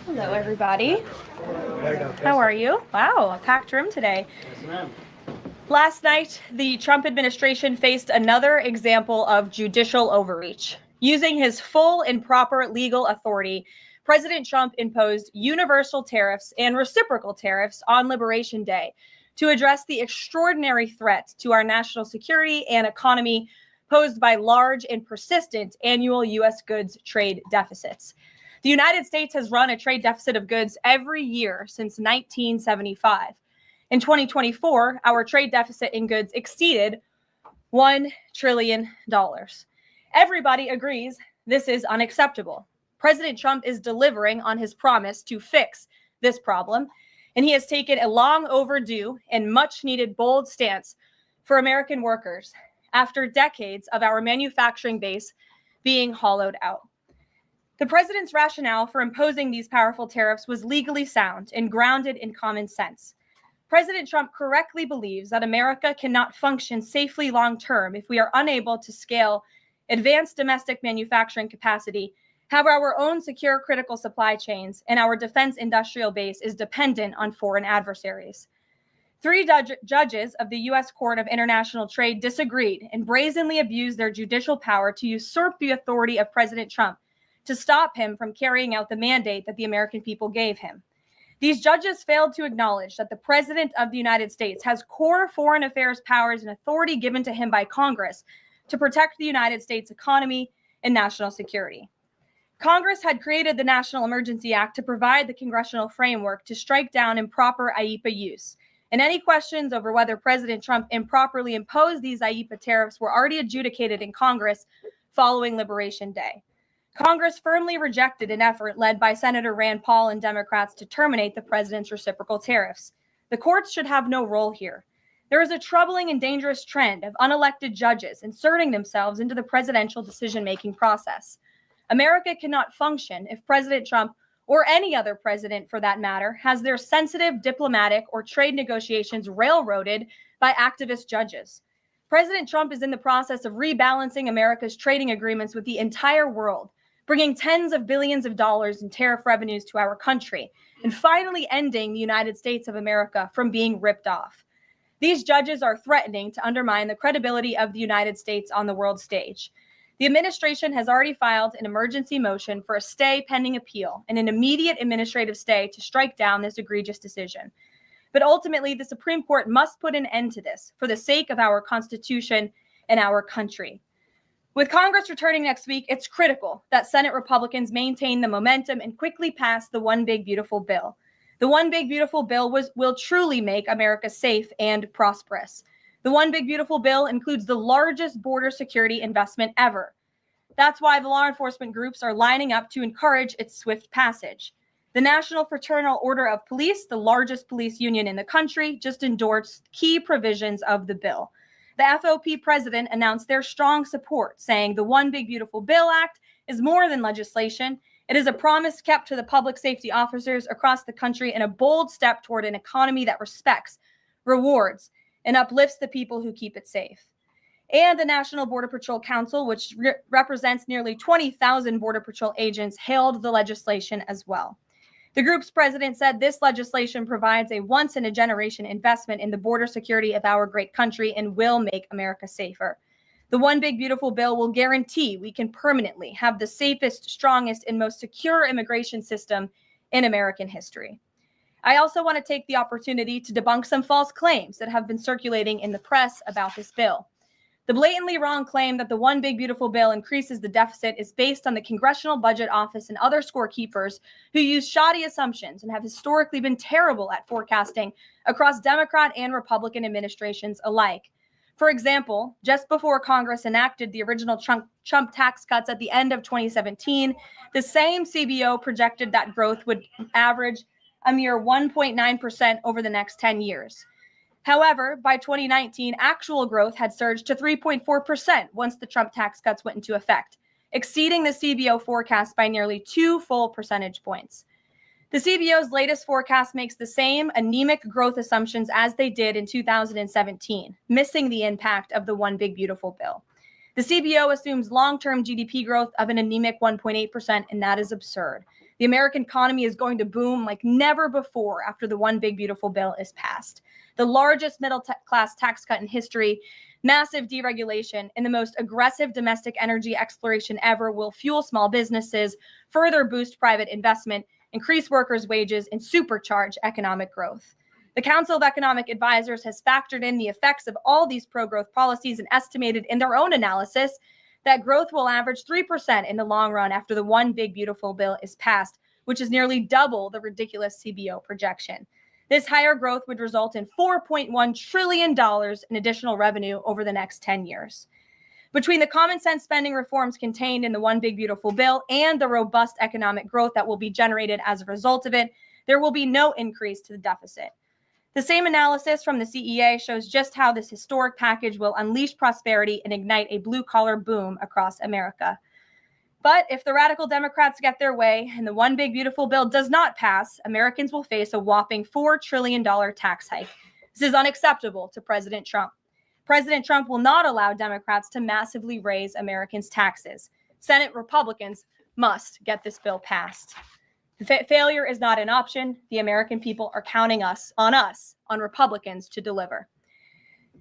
Hello, everybody. How are you? Wow, a packed room today. Yes, ma'am. Last night, the Trump administration faced another example of judicial overreach. Using his full and proper legal authority, President Trump imposed universal tariffs and reciprocal tariffs on Liberation Day to address the extraordinary threat to our national security and economy posed by large and persistent annual U.S. goods trade deficits. The United States has run a trade deficit of goods every year since 1975. In 2024, our trade deficit in goods exceeded $1 trillion. Everybody agrees this is unacceptable. President Trump is delivering on his promise to fix this problem, and he has taken a long overdue and much needed bold stance for American workers after decades of our manufacturing base being hollowed out. The president's rationale for imposing these powerful tariffs was legally sound and grounded in common sense. President Trump correctly believes that America cannot function safely long-term if we are unable to scale advanced domestic manufacturing capacity, have our own secure critical supply chains, and our defense industrial base is dependent on foreign adversaries. Three judges of the U.S. Court of International Trade disagreed and brazenly abused their judicial power to usurp the authority of President Trump to stop him from carrying out the mandate that the American people gave him. These judges failed to acknowledge that the President of the United States has core foreign affairs powers and authority given to him by Congress to protect the United States economy and national security. Congress had created the National Emergency Act to provide the congressional framework to strike down improper IEEPA use. And any questions over whether President Trump improperly imposed these IEEPA tariffs were already adjudicated in Congress following Liberation Day. Congress firmly rejected an effort led by Senator Rand Paul and Democrats to terminate the president's reciprocal tariffs. The courts should have no role here. There is a troubling and dangerous trend of unelected judges inserting themselves into the presidential decision-making process. America cannot function if President Trump, or any other president for that matter, has their sensitive diplomatic or trade negotiations railroaded by activist judges. President Trump is in the process of rebalancing America's trading agreements with the entire world, bringing tens of billions of dollars in tariff revenues to our country, and finally ending the United States of America from being ripped off. These judges are threatening to undermine the credibility of the United States on the world stage. The administration has already filed an emergency motion for a stay pending appeal and an immediate administrative stay to strike down this egregious decision. But ultimately, the Supreme Court must put an end to this for the sake of our Constitution and our country. With Congress returning next week, it's critical that Senate Republicans maintain the momentum and quickly pass the One Big Beautiful Bill. The One Big Beautiful Bill will truly make America safe and prosperous. The One Big Beautiful Bill includes the largest border security investment ever. That's why the law enforcement groups are lining up to encourage its swift passage. The National Fraternal Order of Police, the largest police union in the country, just endorsed key provisions of the bill. The FOP president announced their strong support, saying the One Big Beautiful Bill Act is more than legislation. It is a promise kept to the public safety officers across the country and a bold step toward an economy that respects, rewards, and uplifts the people who keep it safe. And the National Border Patrol Council, which represents nearly 20,000 Border Patrol agents, hailed the legislation as well. The group's president said this legislation provides a once-in-a-generation investment in the border security of our great country and will make America safer. The One Big Beautiful Bill will guarantee we can permanently have the safest, strongest, and most secure immigration system in American history. I also want to take the opportunity to debunk some false claims that have been circulating in the press about this bill. The blatantly wrong claim that the One Big Beautiful Bill increases the deficit is based on the Congressional Budget Office and other scorekeepers who use shoddy assumptions and have historically been terrible at forecasting across Democrat and Republican administrations alike. For example, just before Congress enacted the original Trump tax cuts at the end of 2017, the same CBO projected that growth would average a mere 1.9% over the next 10 years. However, by 2019, actual growth had surged to 3.4% once the Trump tax cuts went into effect, exceeding the CBO forecast by nearly 2 full percentage points. The CBO's latest forecast makes the same anemic growth assumptions as they did in 2017, missing the impact of the One Big Beautiful Bill. The CBO assumes long-term GDP growth of an anemic 1.8%, and that is absurd. The American economy is going to boom like never before after the One Big Beautiful Bill is passed. The largest middle-class tax cut in history, massive deregulation, and the most aggressive domestic energy exploration ever will fuel small businesses, further boost private investment, increase workers' wages, and supercharge economic growth. The Council of Economic Advisors has factored in the effects of all these pro-growth policies and estimated in their own analysis that growth will average 3% in the long run after the One Big Beautiful Bill is passed, which is nearly double the ridiculous CBO projection. This higher growth would result in $4.1 trillion in additional revenue over the next 10 years. Between the common sense spending reforms contained in the One Big Beautiful Bill and the robust economic growth that will be generated as a result of it, there will be no increase to the deficit. The same analysis from the CEA shows just how this historic package will unleash prosperity and ignite a blue-collar boom across America. But if the radical Democrats get their way and the One Big Beautiful Bill does not pass, Americans will face a whopping $4 trillion tax hike. This is unacceptable to President Trump. President Trump will not allow Democrats to massively raise Americans' taxes. Senate Republicans must get this bill passed. Failure is not an option. The American people are counting on Republicans to deliver.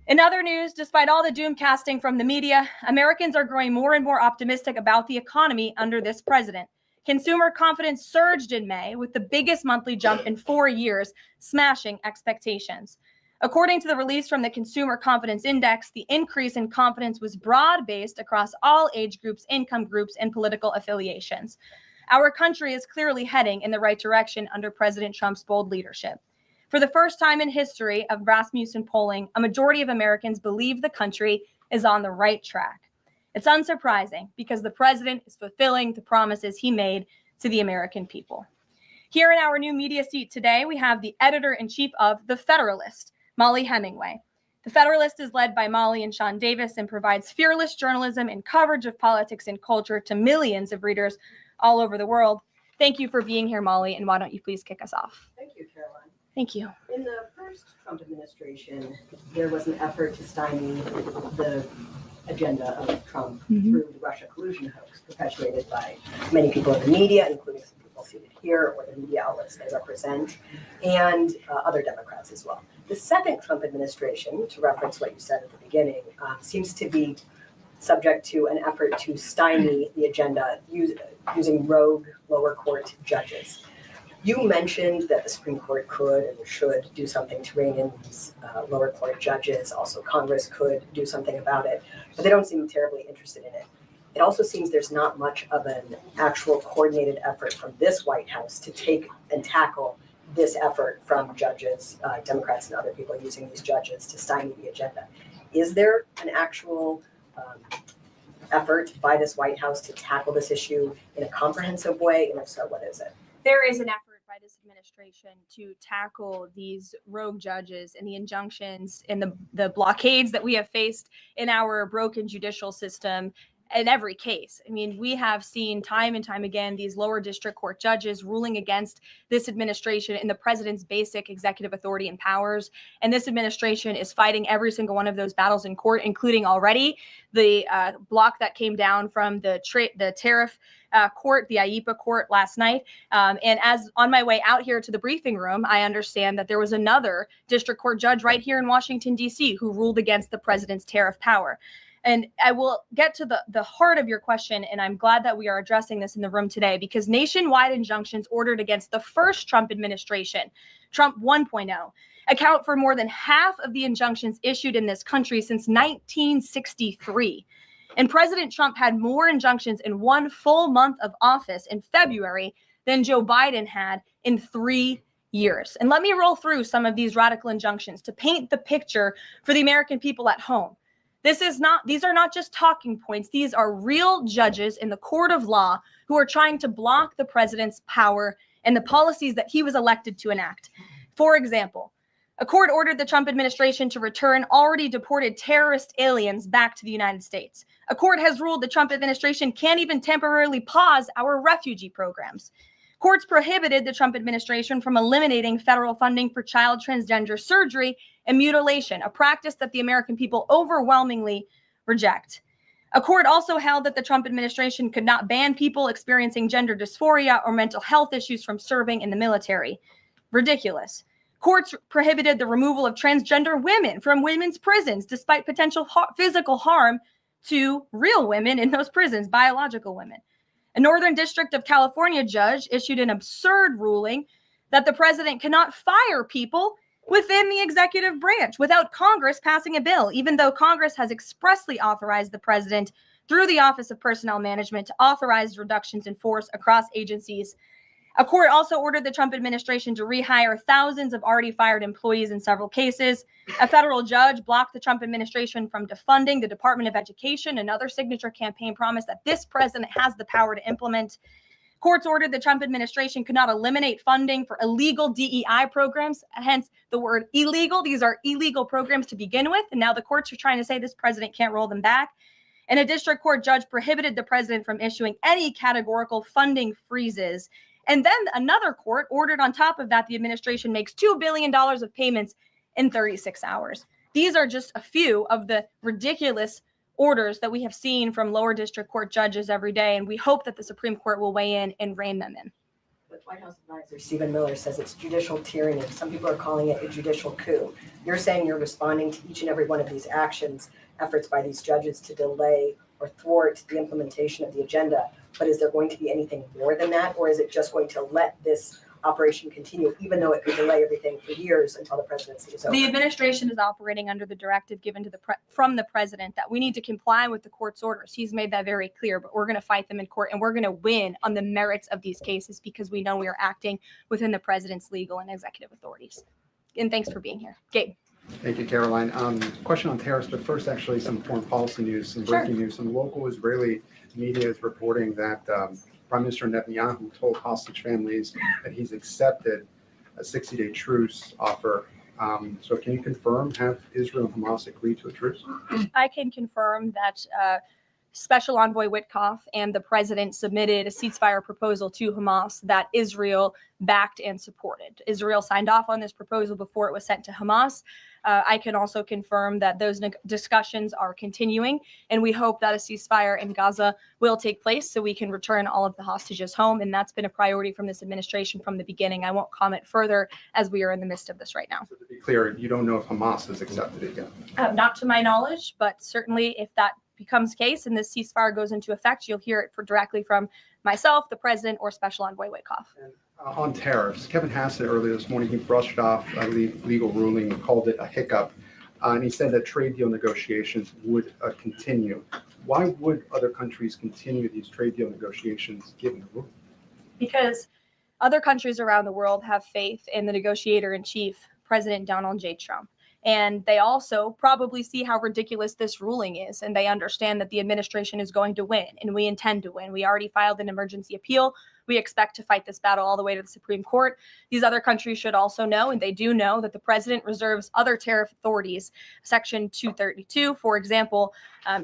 In other news, despite all the doom casting from the media, Americans are growing more and more optimistic about the economy under this president. Consumer confidence surged in May with the biggest monthly jump in 4 years, smashing expectations. According to the release from the Consumer Confidence Index, the increase in confidence was broad-based across all age groups, income groups, and political affiliations. Our country is clearly heading in the right direction under President Trump's bold leadership. For the first time in history of Rasmussen polling, a majority of Americans believe the country is on the right track. It's unsurprising because the president is fulfilling the promises he made to the American people. Here in our new media seat today, we have the editor-in-chief of The Federalist, Molly Hemingway. The Federalist is led by Molly and Sean Davis and provides fearless journalism and coverage of politics and culture to millions of readers all over the world. Thank you for being here, Molly, and why don't you please kick us off? Thank you, Caroline. Thank you. In the first Trump administration, there was an effort to stymie the agenda of Trump through the Russia collusion hoax perpetuated by many people in the media, including some people seated here or the media outlets they represent, and other Democrats as well. The second Trump administration, to reference what you said at the beginning, seems to be subject to an effort to stymie the agenda using rogue lower court judges. You mentioned that the Supreme Court could and should do something to rein in these lower court judges. Also, Congress could do something about it, but they don't seem terribly interested in it. It also seems there's not much of an actual coordinated effort from this White House to take and tackle this effort from judges, Democrats and other people using these judges to stymie the agenda. Is there an actual effort by this White House to tackle this issue in a comprehensive way? And if so, what is it? There is an effort by this administration to tackle these rogue judges and the injunctions and the blockades that we have faced in our broken judicial system in every case. I mean, we have seen time and time again these lower district court judges ruling against this administration in the president's basic executive authority and powers. And this administration is fighting every single one of those battles in court, including already the block that came down from the tariff court, the IEPA court last night. And as on my way out here to the briefing room, I understand that there was another district court judge right here in Washington, D.C., who ruled against the president's tariff power. And I will get to the heart of your question, and I'm glad that we are addressing this in the room today, because nationwide injunctions ordered against the first Trump administration, Trump 1.0, account for more than half of the injunctions issued in this country since 1963. And President Trump had more injunctions in one full month of office in February than Joe Biden had in 3 years. And let me roll through some of these radical injunctions to paint the picture for the American people at home. These are not just talking points. These are real judges in the court of law who are trying to block the president's power and the policies that he was elected to enact. For example, a court ordered the Trump administration to return already deported terrorist aliens back to the United States. A court has ruled the Trump administration can't even temporarily pause our refugee programs. Courts prohibited the Trump administration from eliminating federal funding for child transgender surgery and mutilation, a practice that the American people overwhelmingly reject. A court also held that the Trump administration could not ban people experiencing gender dysphoria or mental health issues from serving in the military. Ridiculous. Courts prohibited the removal of transgender women from women's prisons despite potential physical harm to real women in those prisons, biological women. A Northern District of California judge issued an absurd ruling that the president cannot fire people within the executive branch without Congress passing a bill, even though Congress has expressly authorized the president through the Office of Personnel Management to authorize reductions in force across agencies. A court also ordered the Trump administration to rehire thousands of already fired employees in several cases. A federal judge blocked the Trump administration from defunding the Department of Education, another signature campaign promise that this president has the power to implement. Courts ordered the Trump administration could not eliminate funding for illegal DEI programs, hence the word illegal. These are illegal programs to begin with, and now the courts are trying to say this president can't roll them back. And a district court judge prohibited the president from issuing any categorical funding freezes. And then another court ordered on top of that the administration makes $2 billion of payments in 36 hours. These are just a few of the ridiculous orders that we have seen from lower district court judges every day, and we hope that the Supreme Court will weigh in and rein them in. But White House advisor Stephen Miller says it's judicial tyranny. Some people are calling it a judicial coup. You're saying you're responding to each and every one of these actions, efforts by these judges to delay or thwart the implementation of the agenda. But is there going to be anything more than that, or is it just going to let this operation continue, even though it could delay everything for years until the presidency is over? The administration is operating under the directive given to from the president that we need to comply with the court's orders. He's made that very clear, but we're going to fight them in court, and we're going to win on the merits of these cases because we know we are acting within the president's legal and executive authorities. And thanks for being here. Gabe. Thank you, Karoline. Question on tariffs, but first, actually, some foreign policy news, some breaking news. Some local Israeli media is reporting that Prime Minister Netanyahu told hostage families that he's accepted a 60-day truce offer. So can you confirm, have Israel and Hamas agreed to a truce? I can confirm that Special Envoy Witkoff and the president submitted a ceasefire proposal to Hamas that Israel backed and supported. Israel signed off on this proposal before it was sent to Hamas. I can also confirm that those discussions are continuing, and we hope that a ceasefire in Gaza will take place so we can return all of the hostages home. And that's been a priority from this administration from the beginning. I won't comment further as we are in the midst of this right now. So to be clear, you don't know if Hamas has accepted it yet? Not to my knowledge, but certainly if that becomes case and this ceasefire goes into effect, you'll hear it directly from myself, the president, or Special Envoy Witkoff. On tariffs, Kevin Hassett earlier this morning, he brushed off a legal ruling and called it a hiccup. And he said that trade deal negotiations would continue. Why would other countries continue these trade deal negotiations given the ruling? Because other countries around the world have faith in the negotiator-in-chief, President Donald J. Trump. And they also probably see how ridiculous this ruling is. And they understand that the administration is going to win, and we intend to win. We already filed an emergency appeal. We expect to fight this battle all the way to the Supreme Court. These other countries should also know, and they do know, that the president reserves other tariff authorities, Section 232, for example,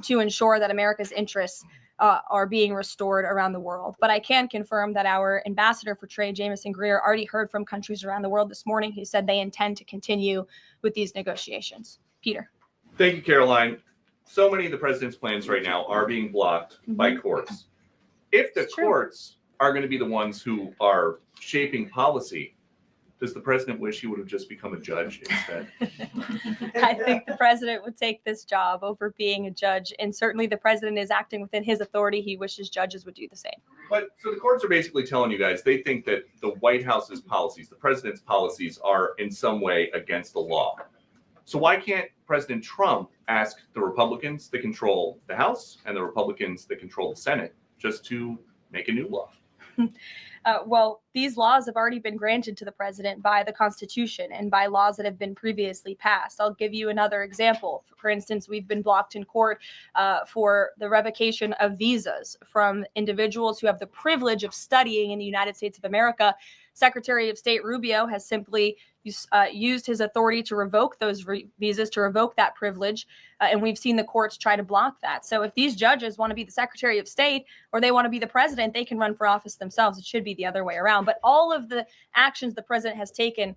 to ensure that America's interests are being restored around the world. But I can confirm that our ambassador for trade, Jameson Greer, already heard from countries around the world this morning who said they intend to continue with these negotiations. Peter. Thank you, Karoline. So many of the president's plans right now are being blocked by courts. If the courts are going to be the ones who are shaping policy, does the president wish he would have just become a judge instead? I think the president would take this job over being a judge, and certainly the president is acting within his authority. He wishes judges would do the same. But so the courts are basically telling you guys they think that the White House's policies, the president's policies, are in some way against the law. So why can't President Trump ask the Republicans that control the House and the Republicans that control the Senate just to make a new law? Well, these laws have already been granted to the president by the Constitution and by laws that have been previously passed. I'll give you another example. For instance, we've been blocked in court for the revocation of visas from individuals who have the privilege of studying in the United States of America. Secretary of State Rubio has simply used his authority to revoke those visas, to revoke that privilege. And we've seen the courts try to block that. So if these judges want to be the Secretary of State or they want to be the president, they can run for office themselves. It should be the other way around. But all of the actions the president has taken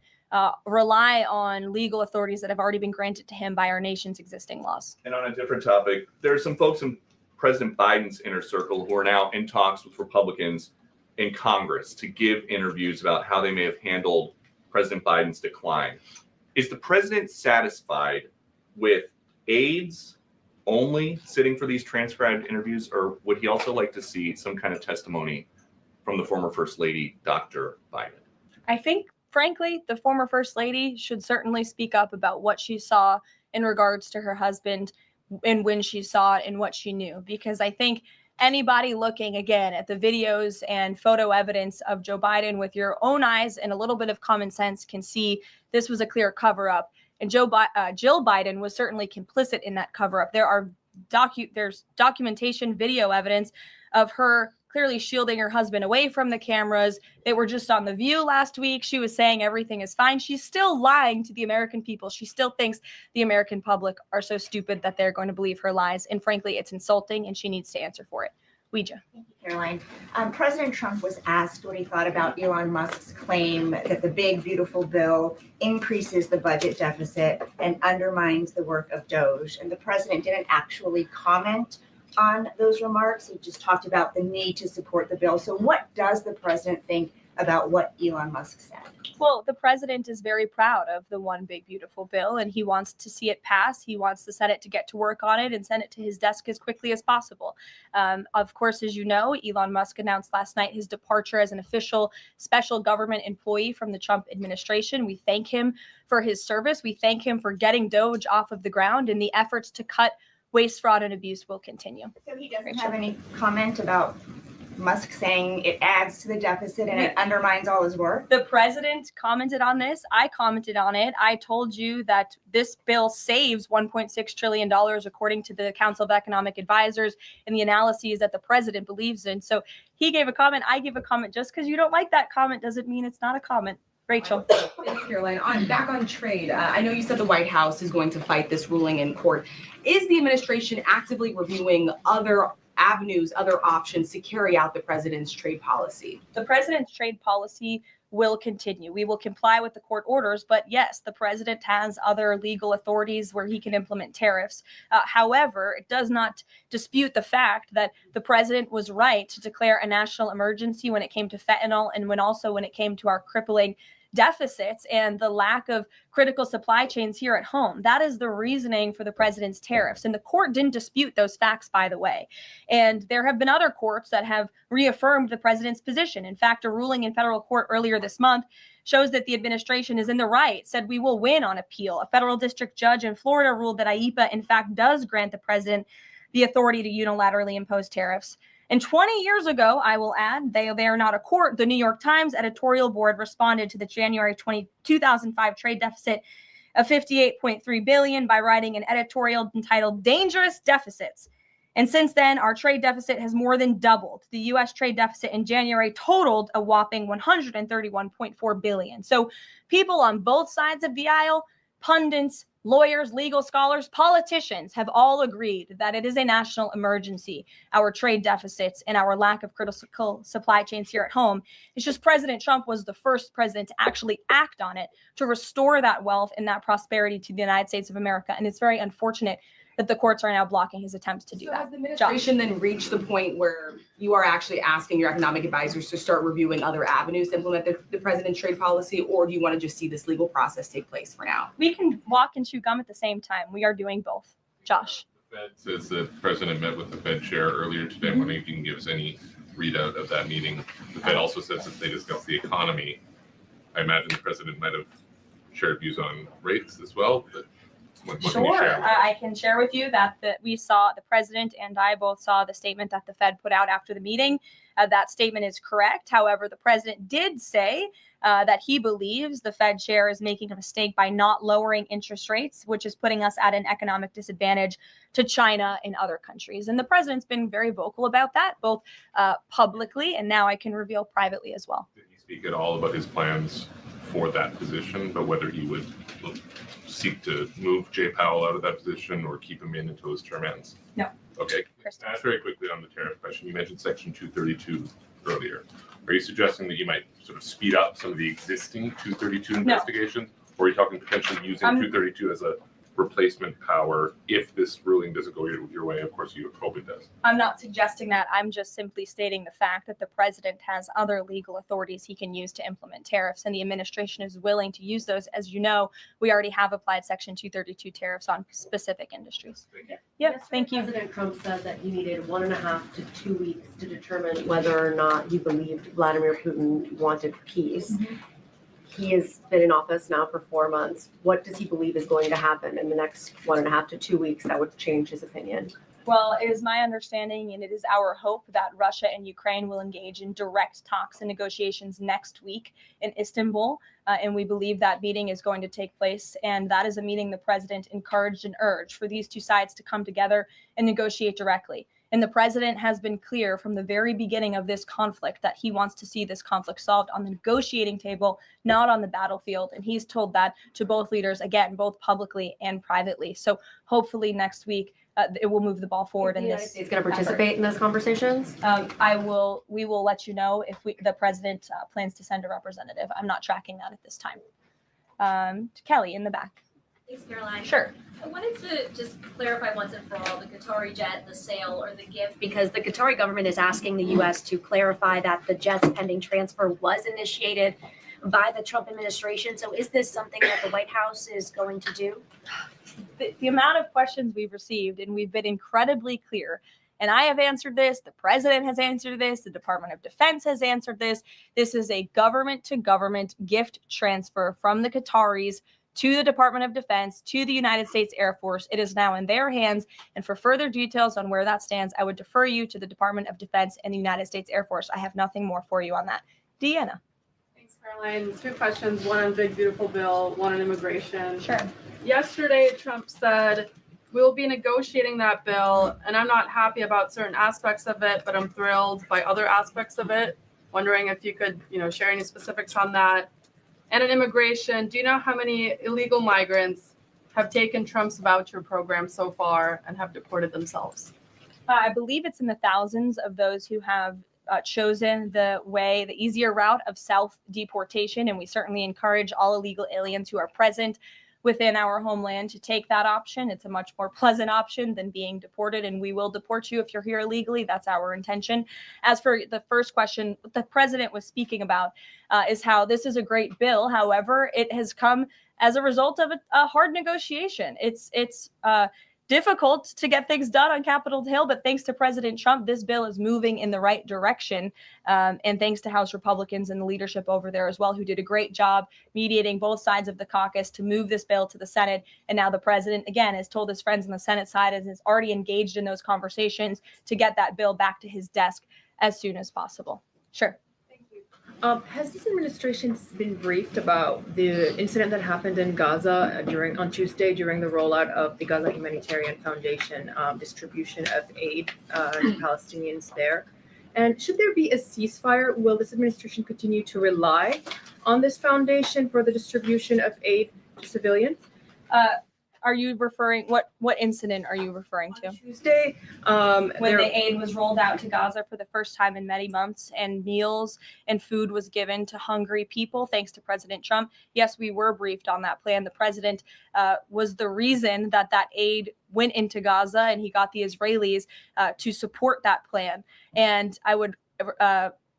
rely on legal authorities that have already been granted to him by our nation's existing laws. And on a different topic, there are some folks in President Biden's inner circle, who are now in talks with Republicans in Congress to give interviews about how they may have handled President Biden's decline. Is the president satisfied with aides only sitting for these transcribed interviews, or would he also like to see some kind of testimony from the former First Lady, Dr. Biden? I think, frankly, the former First Lady should certainly speak up about what she saw in regards to her husband and when she saw it and what she knew. Because I think anybody looking, again, at the videos and photo evidence of Joe Biden with your own eyes and a little bit of common sense can see this was a clear cover-up. And Jill Biden was certainly complicit in that cover-up. There's documentation, video evidence of her clearly shielding her husband away from the cameras. They were just on The View last week. She was saying everything is fine. She's still lying to the American people. She still thinks the American public are so stupid that they're going to believe her lies. And frankly, it's insulting, and she needs to answer for it. Ouija. Thank you, Caroline. President Trump was asked what he thought about Elon Musk's claim that the big, beautiful bill increases the budget deficit and undermines the work of DOJ. And the president didn't actually comment on those remarks. He just talked about the need to support the bill. So what does the president think about what Elon Musk said? Well, the president is very proud of the one big, beautiful bill, and he wants to see it pass. He wants the Senate to get to work on it and send it to his desk as quickly as possible. Of course, as you know, Elon Musk announced last night his departure as an official special government employee from the Trump administration. We thank him for his service. We thank him for getting DOJ off of the ground, and the efforts to cut waste, fraud, and abuse will continue. So he doesn't have any comment about Musk saying it adds to the deficit and it undermines all his work? The president commented on this. I commented on it. I told you that this bill saves $1.6 trillion, according to the Council of Economic Advisors, and the analyses that the president believes in. So he gave a comment. I give a comment. Just because you don't like that comment doesn't mean it's not a comment. Rachel. Thanks, Caroline. Back on trade. I know you said the White House is going to fight this ruling in court. Is the administration actively reviewing other avenues, other options to carry out the president's trade policy? The president's trade policy will continue. We will comply with the court orders, but yes, the president has other legal authorities where he can implement tariffs. However, it does not dispute the fact that the president was right to declare a national emergency when it came to fentanyl and when it came to our crippling deficits and the lack of critical supply chains here at home. That is the reasoning for the president's tariffs. And the court didn't dispute those facts, by the way. And there have been other courts that have reaffirmed the president's position. In fact, a ruling in federal court earlier this month shows that the administration is in the right, said we will win on appeal. A federal district judge in Florida ruled that IEEPA, in fact, does grant the president the authority to unilaterally impose tariffs. And 20 years ago, I will add, they are not a court, the New York Times editorial board responded to the January 2005 trade deficit of $58.3 billion by writing an editorial entitled Dangerous Deficits. And since then, our trade deficit has more than doubled. The U.S. trade deficit in January totaled a whopping $131.4 billion. So people on both sides of the aisle, pundits, lawyers, legal scholars, politicians have all agreed that it is a national emergency, our trade deficits and our lack of critical supply chains here at home. It's just President Trump was the first president to actually act on it, to restore that wealth and that prosperity to the United States of America. And it's very unfortunate that the courts are now blocking his attempts to do that. Has the administration then reached the point where you are actually asking your economic advisors to start reviewing other avenues to implement the president's trade policy, or do you want to just see this legal process take place for now? We can walk and chew gum at the same time. We are doing both. Josh. The Fed says the president met with the Fed chair earlier today. I'm wondering if you can give us any readout of that meeting. The Fed also says that they discussed the economy. I imagine the president might have shared views on rates as well, but what can you Sure. share? I can share with you that we saw, the president and I both saw the statement that the Fed put out after the meeting. That statement is correct. However, the president did say that he believes the Fed chair is making a mistake by not lowering interest rates, which is putting us at an economic disadvantage to China and other countries. And the president's been very vocal about that, both publicly and now I can reveal privately as well. Did he speak at all about his plans for that position, but whether he would seek to move Jay Powell out of that position or keep him in until his term ends? No. Okay. Kristen. Ask very quickly on the tariff question. You mentioned Section 232 earlier. Are you suggesting that you might sort of speed up some of the existing 232 investigations? Or are you talking potentially using 232 as a replacement power if this ruling doesn't go your way? Of course, you hope it does. I'm not suggesting that. I'm just simply stating the fact that the president has other legal authorities he can use to implement tariffs, and the administration is willing to use those. As you know, we already have applied Section 232 tariffs on specific industries. Thank you. Yep, thank you. President Trump said that he needed 1.5 to 2 weeks to determine whether or not he believed Vladimir Putin wanted peace. He has been in office now for 4 months. What does he believe is going to happen in the next 1.5 to 2 weeks that would change his opinion? Well, it is my understanding, and it is our hope, that Russia and Ukraine will engage in direct talks and negotiations next week in Istanbul. And we believe that meeting is going to take place. And that is a meeting the president encouraged and urged for these two sides to come together and negotiate directly. And the president has been clear from the very beginning of this conflict that he wants to see this conflict solved on the negotiating table, not on the battlefield. And he's told that to both leaders, again, both publicly and privately. So hopefully next week, it will move the ball forward. Is the in United this. States going to participate in those conversations? We will let you know if the president plans to send a representative. I'm not tracking that at this time. Kelly in the back. Thanks, Caroline. Sure. I wanted to just clarify once and for all the Qatari jet, the sale or the gift, because the Qatari government is asking the U.S. to clarify that the jet's pending transfer was initiated by the Trump administration. So is this something that the White House is going to do? The amount of questions we've received, and we've been incredibly clear, and I have answered this, the president has answered this, the Department of Defense has answered this. This is a government-to-government gift transfer from the Qataris to the Department of Defense, to the United States Air Force. It is now in their hands. And for further details on where that stands, I would defer you to the Department of Defense and the United States Air Force. I have nothing more for you on that. Deanna. Thanks, Caroline. 2 questions, one on Big Beautiful Bill, one on immigration. Sure. Yesterday, Trump said, we'll be negotiating that bill, and I'm not happy about certain aspects of it, but I'm thrilled by other aspects of it. Wondering if you could, share any specifics on that. And in immigration, do you know how many illegal migrants have taken Trump's voucher program so far and have deported themselves? I believe it's in the thousands of those who have chosen the easier route of self-deportation. And we certainly encourage all illegal aliens who are present within our homeland to take that option. It's a much more pleasant option than being deported, and we will deport you if you're here illegally. That's our intention. As for the first question, what the president was speaking about is how this is a great bill. However, it has come as a result of a hard negotiation. It's difficult to get things done on Capitol Hill, but thanks to President Trump, this bill is moving in the right direction. And thanks to House Republicans and the leadership over there as well, who did a great job mediating both sides of the caucus to move this bill to the Senate. And now the president, again, has told his friends on the Senate side and is already engaged in those conversations to get that bill back to his desk as soon as possible. Sure. Has this administration been briefed about the incident that happened in Gaza on Tuesday during the rollout of the Gaza Humanitarian Foundation distribution of aid to Palestinians there? And should there be a ceasefire, will this administration continue to rely on this foundation for the distribution of aid to civilians? Are you referring, what incident are you referring to? Tuesday, when the aid was rolled out to Gaza for the first time in many months, and meals and food was given to hungry people, thanks to President Trump. Yes, we were briefed on that plan. The president was the reason that aid went into Gaza, and he got the Israelis to support that plan. And I would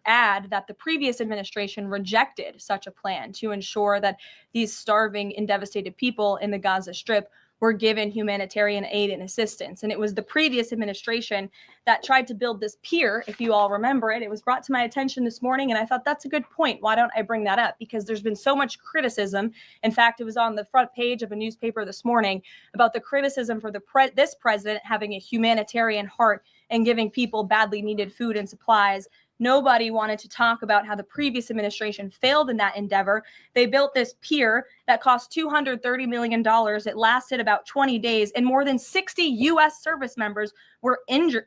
add that the previous administration rejected such a plan to ensure that these starving and devastated people in the Gaza Strip were given humanitarian aid and assistance. And it was the previous administration that tried to build this pier, if you all remember it. It was brought to my attention this morning, and I thought that's a good point. Why don't I bring that up? Because there's been so much criticism. In fact, it was on the front page of a newspaper this morning about the criticism for this president having a humanitarian heart and giving people badly needed food and supplies. Nobody wanted to talk about how the previous administration failed in that endeavor. They built this pier that cost $230 million. It lasted about 20 days, and more than 60 U.S. service members were injured,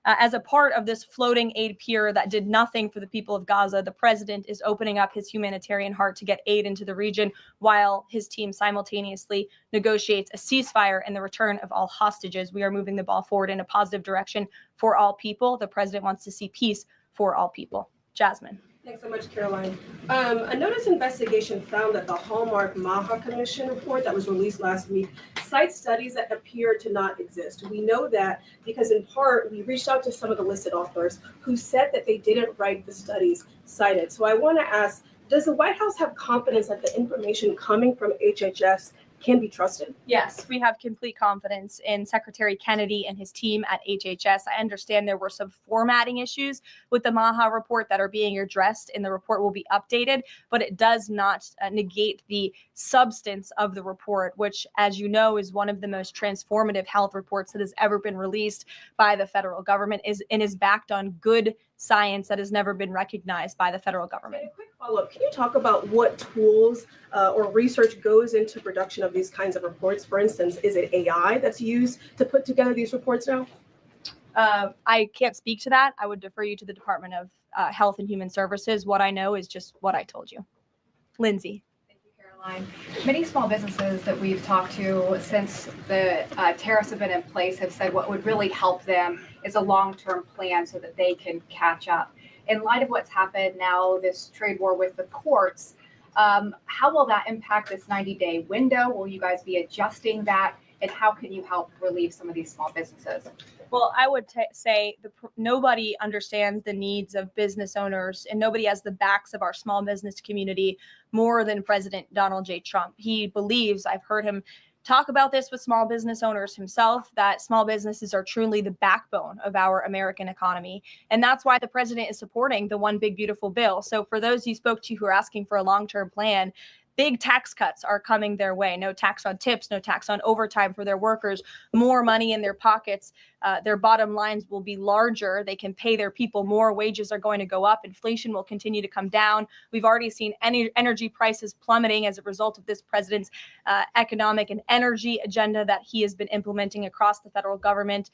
as a part of this floating aid pier that did nothing for the people of Gaza. The president is opening up his humanitarian heart to get aid into the region while his team simultaneously negotiates a ceasefire and the return of all hostages. We are moving the ball forward in a positive direction for all people. The president wants to see peace for all people. Jasmine. Thanks so much, Caroline. A notice investigation found that the Hallmark Maha Commission report that was released last week cites studies that appear to not exist. We know that because in part, we reached out to some of the listed authors who said that they didn't write the studies cited. So I want to ask, does the White House have confidence that the information coming from HHS can be trusted? Yes, we have complete confidence in Secretary Kennedy and his team at HHS. I understand there were some formatting issues with the Maha report that are being addressed, and the report will be updated, but it does not negate the substance of the report, which, as you know, is one of the most transformative health reports that has ever been released by the federal government and is backed on good science that has never been recognized by the federal government. And a quick follow-up, can you talk about what tools or research goes into production of these kinds of reports? For instance, is it AI that's used to put together these reports now? I can't speak to that. I would defer you to the Department of Health and Human Services. What I know is just what I told you. Lindsay. Caroline. Many small businesses that we've talked to since the tariffs have been in place have said what would really help them is a long-term plan so that they can catch up. In light of what's happened now, this trade war with the courts, how will that impact this 90-day window? Will you guys be adjusting that? And how can you help relieve some of these small businesses? Well, I would say nobody understands the needs of business owners, and nobody has the backs of our small business community more than President Donald J. Trump. He believes, I've heard him talk about this with small business owners himself, that small businesses are truly the backbone of our American economy. And that's why the president is supporting the One Big Beautiful Bill. So for those you spoke to who are asking for a long-term plan, big tax cuts are coming their way. No tax on tips, no tax on overtime for their workers, more money in their pockets. Their bottom lines will be larger. They can pay their people more. Wages are going to go up. Inflation will continue to come down. We've already seen energy prices plummeting as a result of this president's economic and energy agenda that he has been implementing across the federal government,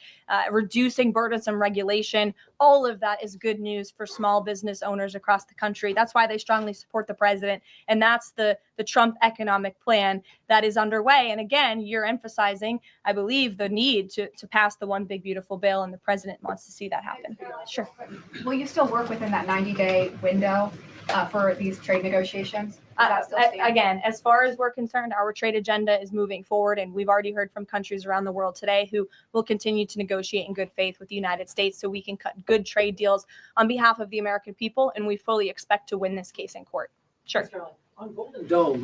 reducing burdensome regulation. All of that is good news for small business owners across the country. That's why they strongly support the president. And that's the Trump economic plan that is underway. And again, you're emphasizing, I believe, the need to pass the One Big Beautiful Bill, and the president wants to see that happen. Sure. Will you still work within that 90-day window for these trade negotiations? Again, as far as we're concerned, our trade agenda is moving forward, and we've already heard from countries around the world today who will continue to negotiate in good faith with the United States so we can cut good trade deals on behalf of the American people, and we fully expect to win this case in court. Sure. On Golden Dome,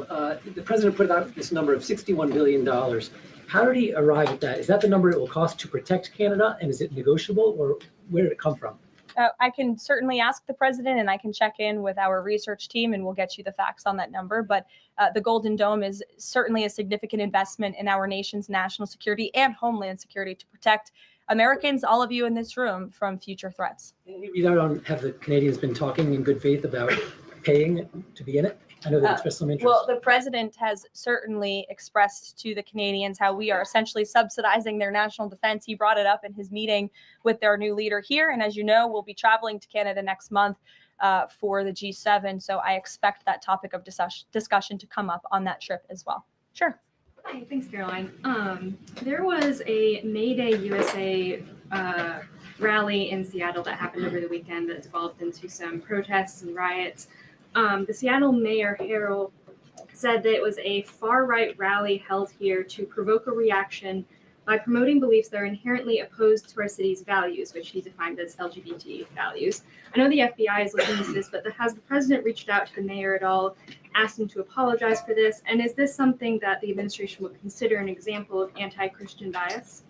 the president put out this number of $61 billion. How did he arrive at that? Is that the number it will cost to protect Canada, and is it negotiable, or where did it come from? I can certainly ask the president, and I can check in with our research team, and we'll get you the facts on that number. But the Golden Dome is certainly a significant investment in our nation's national security and homeland security to protect Americans, all of you in this room, from future threats. Have the Canadians been talking in good faith about paying to be in it? I know they expressed some interest. Well, the president has certainly expressed to the Canadians how we are essentially subsidizing their national defense. He brought it up in his meeting with their new leader here. And as you know, we'll be traveling to Canada next month for the G7. So I expect that topic of discussion to come up on that trip as well. Sure. Hi, thanks, Caroline. There was a May Day USA rally in Seattle that happened over the weekend that developed into some protests and riots. The Seattle Mayor Harrell said that it was a far-right rally held here to provoke a reaction by promoting beliefs that are inherently opposed to our city's values, which he defined as LGBT values. I know the FBI is looking into this, but has the president reached out to the mayor at all, asked him to apologize for this? And is this something that the administration would consider an example of anti-Christian bias?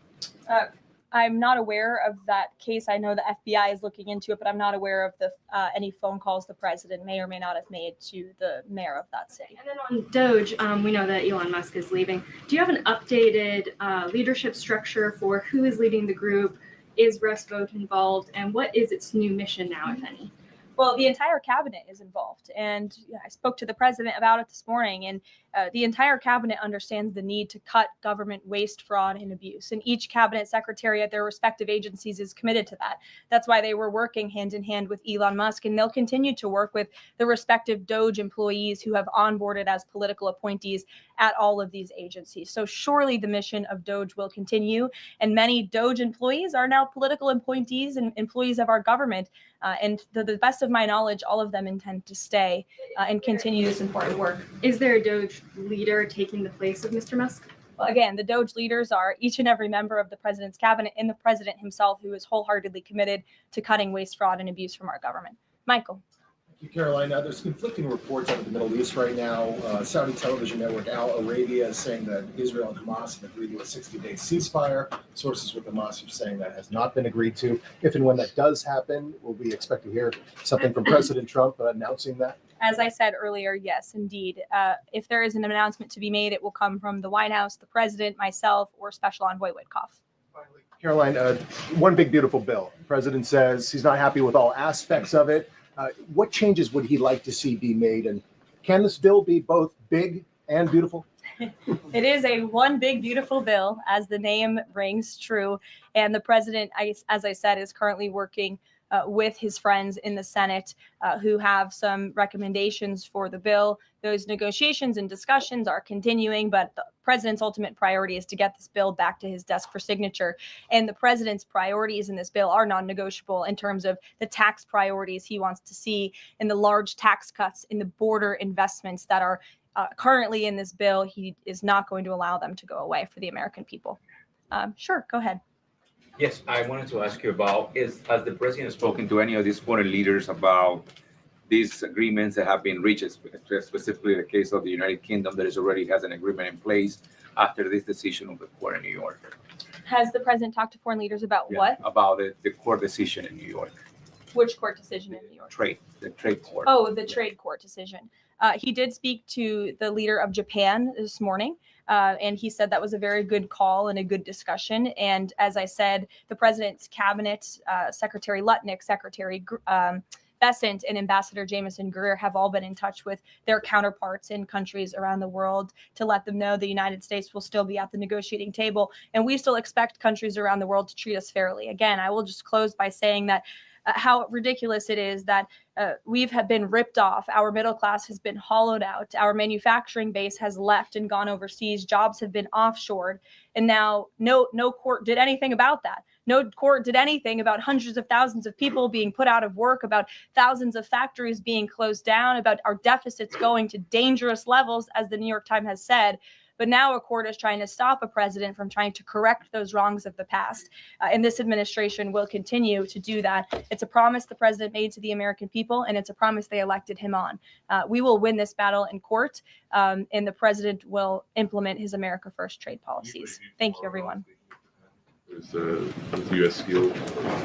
I'm not aware of that case. I know the FBI is looking into it, but I'm not aware of any phone calls the president may or may not have made to the mayor of that city. And then on Doge, we know that Elon Musk is leaving. Do you have an updated leadership structure for who is leading the group? Is Russ Vought involved? And what is its new mission now, if any? Well, the entire cabinet is involved, and I spoke to the president about it this morning. And the entire cabinet understands the need to cut government waste, fraud, and abuse. And each cabinet secretary at their respective agencies is committed to that. That's why they were working hand in hand with Elon Musk, and they'll continue to work with the respective Doge employees who have onboarded as political appointees at all of these agencies. So surely the mission of Doge will continue, and many Doge employees are now political appointees and employees of our government. And to the best of my knowledge, all of them intend to stay and continue this important work. Is there a Doge leader taking the place of Mr. Musk? Well, again, the Doge leaders are each and every member of the president's cabinet and the president himself, who is wholeheartedly committed to cutting waste, fraud, and abuse from our government. Michael. Thank you, Caroline. There's conflicting reports out of the Middle East right now. Saudi television network Al Arabia is saying that Israel and Hamas have agreed to a 60-day ceasefire. Sources with Hamas are saying that has not been agreed to. If and when that does happen, will we expect to hear something from President Trump announcing that? As I said earlier, yes, indeed. If there is an announcement to be made, it will come from the White House, the president, myself, or Special Envoy Witkoff. Caroline, one big beautiful bill. The president says he's not happy with all aspects of it. What changes would he like to see be made? And can this bill be both big and beautiful? It is a one big, beautiful bill, as the name rings true. And the president, as I said, is currently working with his friends in the Senate who have some recommendations for the bill. Those negotiations and discussions are continuing, but the president's ultimate priority is to get this bill back to his desk for signature. And the president's priorities in this bill are non-negotiable in terms of the tax priorities he wants to see and the large tax cuts in the border investments that are currently in this bill. He is not going to allow them to go away for the American people. Sure, go ahead. Yes, I wanted to ask you about, has the president spoken to any of these foreign leaders about these agreements that have been reached, specifically the case of the United Kingdom that already has an agreement in place after this decision of the court in New York? Has the president talked to foreign leaders about what? About the court decision in New York. Which court decision in New York? The trade court. Oh, the trade court decision. He did speak to the leader of Japan this morning. And he said that was a very good call and a good discussion. And as I said, the president's cabinet, Secretary Lutnick, Secretary Bessent, and Ambassador Jameson Greer have all been in touch with their counterparts in countries around the world to let them know the United States will still be at the negotiating table. And we still expect countries around the world to treat us fairly. Again, I will just close by saying that how ridiculous it is that we've been ripped off. Our middle class has been hollowed out. Our manufacturing base has left and gone overseas. Jobs have been offshored. And now no court did anything about that. No court did anything about hundreds of thousands of people being put out of work, about thousands of factories being closed down, about our deficits going to dangerous levels, as the New York Times has said. But now a court is trying to stop a president from trying to correct those wrongs of the past. And this administration will continue to do that. It's a promise the president made to the American people, and it's a promise they elected him on. We will win this battle in court, and the president will implement his America First trade policies. Thank you, everyone. Is the U.S. Steel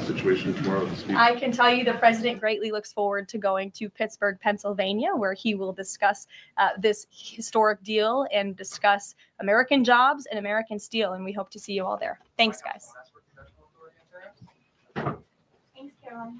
situation tomorrow to speak? I can tell you the president greatly looks forward to going to Pittsburgh, Pennsylvania, where he will discuss this historic deal and discuss American jobs and American steel. And we hope to see you all there. Thanks, guys. Thanks, Caroline.